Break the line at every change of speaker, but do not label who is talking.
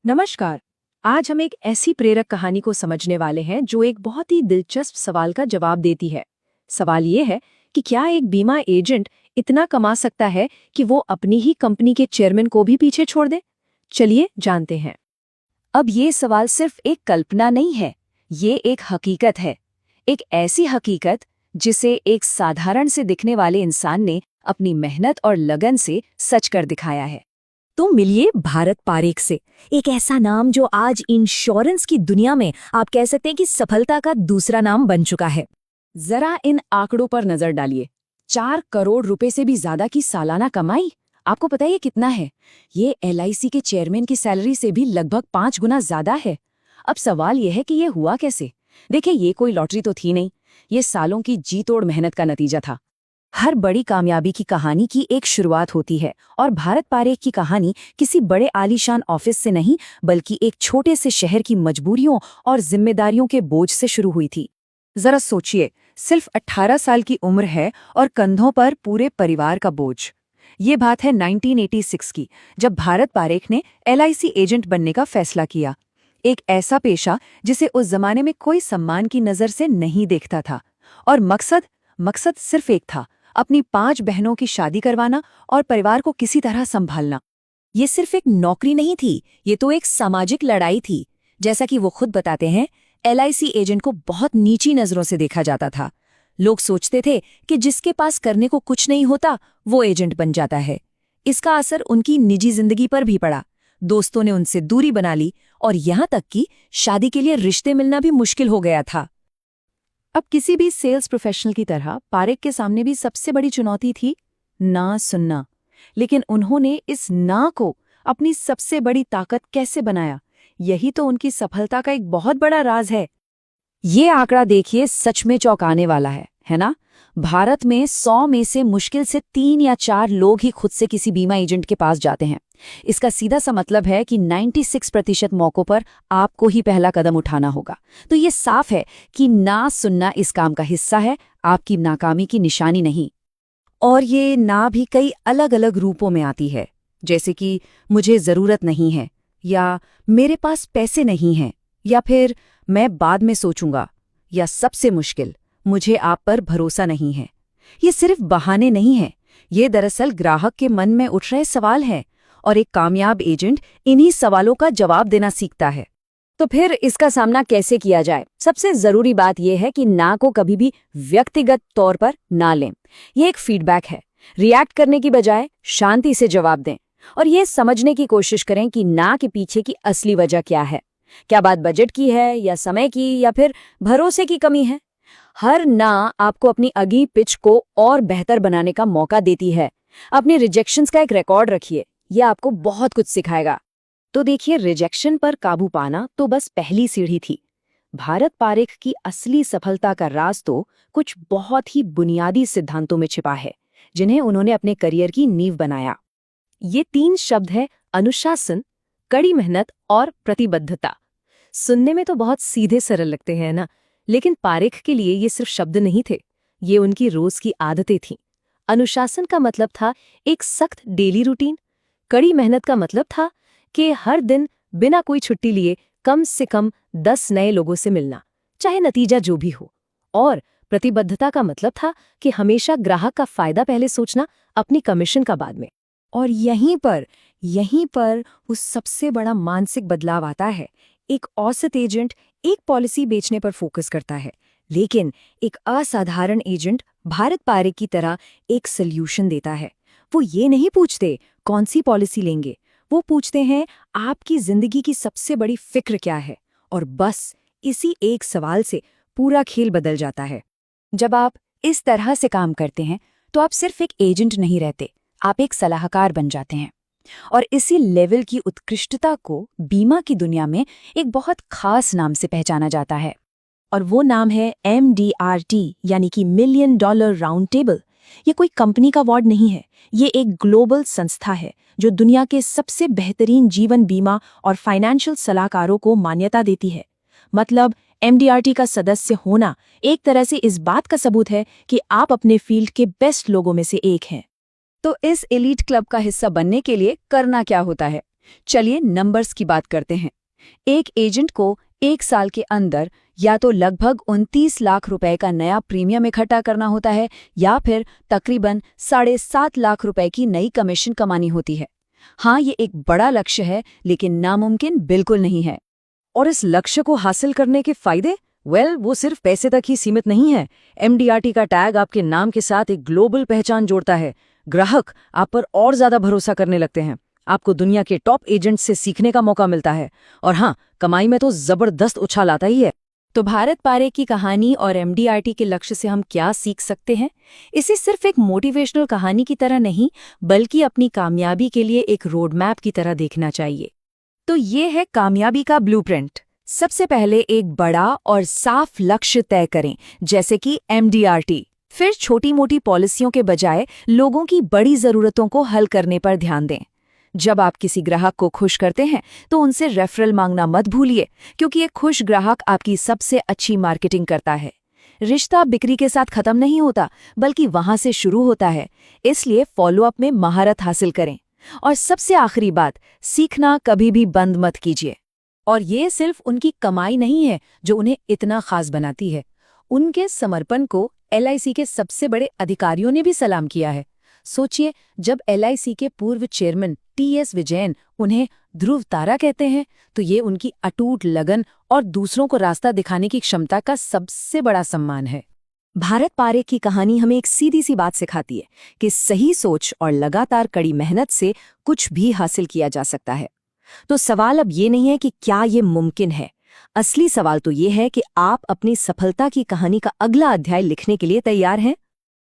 नमस्कार। आज हम एक ऐसी प्रेरक कहानी को समझने वाले हैं जो एक बहुत ही दिलचस्प सवाल का जवाब देती है। सवाल ये है कि क्या एक बीमा एजेंट इतना कमा सकता है कि वो अपनी ही कंपनी के चेयरमैन को भी पीछे छोड़ दे? चलिए जानते हैं।
अब ये सवाल सिर्फ एक कल्पना नहीं है, ये एक हकीकत है। एक ऐसी हकीकत जिसे एक साधारण से दिखने वाले इंसान ने अपनी मेहनत और लगन से सच कर दिखाया है।
तो मिलिए भारत पारेख से, एक ऐसा नाम जो आज इंश्योरेंस की दुनिया में आप कह सकते हैं कि सफलता का दूसरा नाम बन चुका है।
जरा इन आंकड़ों पर नजर डालिए। 4 करोड़ रुपए से भी ज्यादा की सालाना कमाई। आपको पता है ये कितना है? ये LIC के चेयरमैन की सैलरी से भी लगभग 5 गुना ज्यादा है। अब सवाल यह है कि ये हुआ कैसे? देखिए, ये कोई लॉटरी तो थी नहीं, ये सालों की जी तोड़ मेहनत का नतीजा था। हर बड़ी कामयाबी की कहानी की एक शुरुआत होती है, और भारत पारेख की कहानी किसी बड़े आलीशान ऑफिस से नहीं, बल्कि एक छोटे से शहर की मजबूरियों और जिम्मेदारियों के बोझ से शुरू हुई थी। जरा सोचिए, सिर्फ 18 साल की उम्र है और कंधों पर पूरे परिवार का बोझ। ये बात है 1986 की, जब भारत पारेख ने LIC एजेंट बनने का फैसला किया। एक ऐसा पेशा जिसे उस जमाने में कोई सम्मान की नजर से नहीं देखता था, और मकसद सिर्फ एक था, अपनी 5 बहनों की शादी करवाना और परिवार को किसी तरह संभालना।
ये सिर्फ एक नौकरी नहीं थी, ये तो एक सामाजिक लड़ाई थी। जैसा कि वो खुद बताते हैं, LIC एजेंट को बहुत नीची नजरों से देखा जाता था। लोग सोचते थे कि जिसके पास करने को कुछ नहीं होता वो एजेंट बन जाता है। इसका असर उनकी निजी जिंदगी पर भी पड़ा। दोस्तों ने उनसे दूरी बना ली, और यहां तक कि शादी के लिए रिश्ते मिलना भी मुश्किल हो गया था।
अब किसी भी सेल्स प्रोफेशनल की तरह पारेख के सामने भी सबसे बड़ी चुनौती थी ना सुनना। लेकिन उन्होंने इस ना को अपनी सबसे बड़ी ताकत कैसे बनाया? यही तो उनकी सफलता का एक बहुत बड़ा राज है।
ये आंकड़ा देखिए, सच में चौंकाने वाला है ना? भारत में 100 में से मुश्किल से 3 या 4 लोग ही खुद से किसी बीमा एजेंट के पास जाते हैं। इसका सीधा सा मतलब है कि 96% मौकों पर आपको ही पहला कदम उठाना होगा। तो ये साफ है कि ना सुनना इस काम का हिस्सा है, आपकी नाकामी की निशानी नहीं। और ये ना भी कई अलग अलग रूपों में आती है, जैसे कि मुझे जरूरत नहीं है, या मेरे पास पैसे नहीं हैं, या फिर मैं बाद में सोचूंगा, या सबसे मुश्किल, मुझे आप पर भरोसा नहीं है। ये सिर्फ बहाने नहीं हैं, ये दरअसल ग्राहक के मन में उठ रहे सवाल हैं, और एक कामयाब एजेंट इन्हीं सवालों का जवाब देना सीखता है। तो फिर इसका सामना कैसे किया जाए? सबसे जरूरी बात यह है कि ना को कभी भी व्यक्तिगत तौर पर ना लें। यह एक फीडबैक है। रिएक्ट करने की बजाय शांति से जवाब दें, और यह समझने की कोशिश करें कि ना के पीछे की असली वजह क्या है। क्या बात बजट की है, या समय की, या फिर भरोसे की कमी है? हर ना आपको अपनी अगली पिच को और बेहतर बनाने का मौका देती है। अपने रिजेक्शंस का एक रिकॉर्ड रखिए, यह आपको बहुत कुछ सिखाएगा। तो देखिए, रिजेक्शन पर काबू पाना तो बस पहली सीढ़ी थी। भारत पारेख की असली सफलता का राज तो कुछ बहुत ही बुनियादी सिद्धांतों में छिपा है, जिन्हें उन्होंने अपने करियर की नींव बनाया। ये 3 शब्द हैं: अनुशासन, कड़ी मेहनत और प्रतिबद्धता। सुनने में तो बहुत सीधे सरल लगते हैं ना, लेकिन पारेख के लिए ये सिर्फ शब्द नहीं थे, ये उनकी रोज की आदतें थीं। अनुशासन का मतलब था एक सख्त डेली रूटीन। कड़ी मेहनत का मतलब था कि हर दिन बिना कोई छुट्टी लिए कम से कम 10 नए लोगों से मिलना, चाहे नतीजा जो भी हो। और प्रतिबद्धता का मतलब था कि हमेशा ग्राहक का फायदा पहले सोचना, अपनी कमीशन का बाद में। और यहीं पर उस सबसे बड़ा मानसिक बदलाव आता है। एक औसत एजेंट एक पॉलिसी बेचने पर फोकस करता है, लेकिन एक असाधारण एजेंट भारत पारेख की तरह एक सल्यूशन देता है। वो ये नहीं पूछते कौन सी पॉलिसी लेंगे, वो पूछते हैं आपकी जिंदगी की सबसे बड़ी फिक्र क्या है। और बस इसी एक सवाल से पूरा खेल बदल जाता है। जब आप इस तरह से काम करते हैं तो आप सिर्फ एक एजेंट नहीं रहते, आप एक सलाहकार बन जाते हैं। और इसी लेवल की उत्कृष्टता को बीमा की दुनिया में एक बहुत खास नाम से पहचाना जाता है, और वो नाम है MDRT, यानी कि मिलियन डॉलर राउंड टेबल। ये कोई कंपनी का अवार्ड नहीं है, ये एक ग्लोबल संस्था है जो दुनिया के सबसे बेहतरीन जीवन बीमा और फाइनेंशियल सलाहकारों को मान्यता देती है। मतलब MDRT का सदस्य होना एक तरह से इस बात का सबूत है कि आप अपने फील्ड के बेस्ट लोगों में से एक हैं। तो इस एलीट क्लब का हिस्सा बनने के लिए करना क्या होता है? चलिए नंबर्स की बात करते हैं। एक एजेंट को 1 साल के अंदर या तो लगभग 29 लाख रुपए का नया प्रीमियम इकट्ठा करना होता है या फिर तकरीबन 7.5 लाख रुपए की नई कमीशन कमानी होती है। हाँ, ये एक बड़ा लक्ष्य है, लेकिन नामुमकिन बिल्कुल नहीं है।
और इस लक्ष्य को हासिल करने के फायदे वो सिर्फ पैसे तक ही सीमित नहीं है। MDRT का टैग आपके नाम के साथ एक ग्लोबल पहचान जोड़ता है। ग्राहक आप पर और ज्यादा भरोसा करने लगते हैं। आपको दुनिया के टॉप एजेंट से सीखने का मौका मिलता है। और हाँ, कमाई में तो जबरदस्त उछाल आता ही है।
तो भारत पारे की कहानी और MDRT के लक्ष्य से हम क्या सीख सकते हैं? इसे सिर्फ एक मोटिवेशनल कहानी की तरह नहीं, बल्कि अपनी कामयाबी के लिए एक रोड मैप की तरह देखना चाहिए। तो ये है कामयाबी का ब्लूप्रिंट। सबसे पहले एक बड़ा और साफ लक्ष्य तय करें, जैसे कि MDRT। फिर छोटी मोटी पॉलिसियों के बजाय लोगों की बड़ी जरूरतों को हल करने पर ध्यान दें। जब आप किसी ग्राहक को खुश करते हैं तो उनसे रेफरल मांगना मत भूलिए, क्योंकि एक खुश ग्राहक आपकी सबसे अच्छी मार्केटिंग करता है। रिश्ता बिक्री के साथ खत्म नहीं होता, बल्कि वहां से शुरू होता है। इसलिए फॉलोअप में महारत हासिल करें। और सबसे आखिरी बात, सीखना कभी भी बंद मत कीजिए।
और ये सिर्फ उनकी कमाई नहीं है जो उन्हें इतना खास बनाती है। उनके समर्पण को LIC के सबसे बड़े अधिकारियों ने भी सलाम किया है। सोचिए, जब LIC के पूर्व चेयरमैन TS विजयन उन्हें ध्रुव तारा कहते हैं, तो ये उनकी अटूट लगन और दूसरों को रास्ता दिखाने की क्षमता का सबसे बड़ा सम्मान है।
भारत पारे की कहानी हमें एक सीधी सी बात सिखाती है कि सही सोच और लगातार कड़ी मेहनत से कुछ भी हासिल किया जा सकता है। तो सवाल अब ये नहीं है कि क्या ये मुमकिन है। असली सवाल तो ये है कि आप अपनी सफलता की कहानी का अगला अध्याय लिखने के लिए तैयार हैं।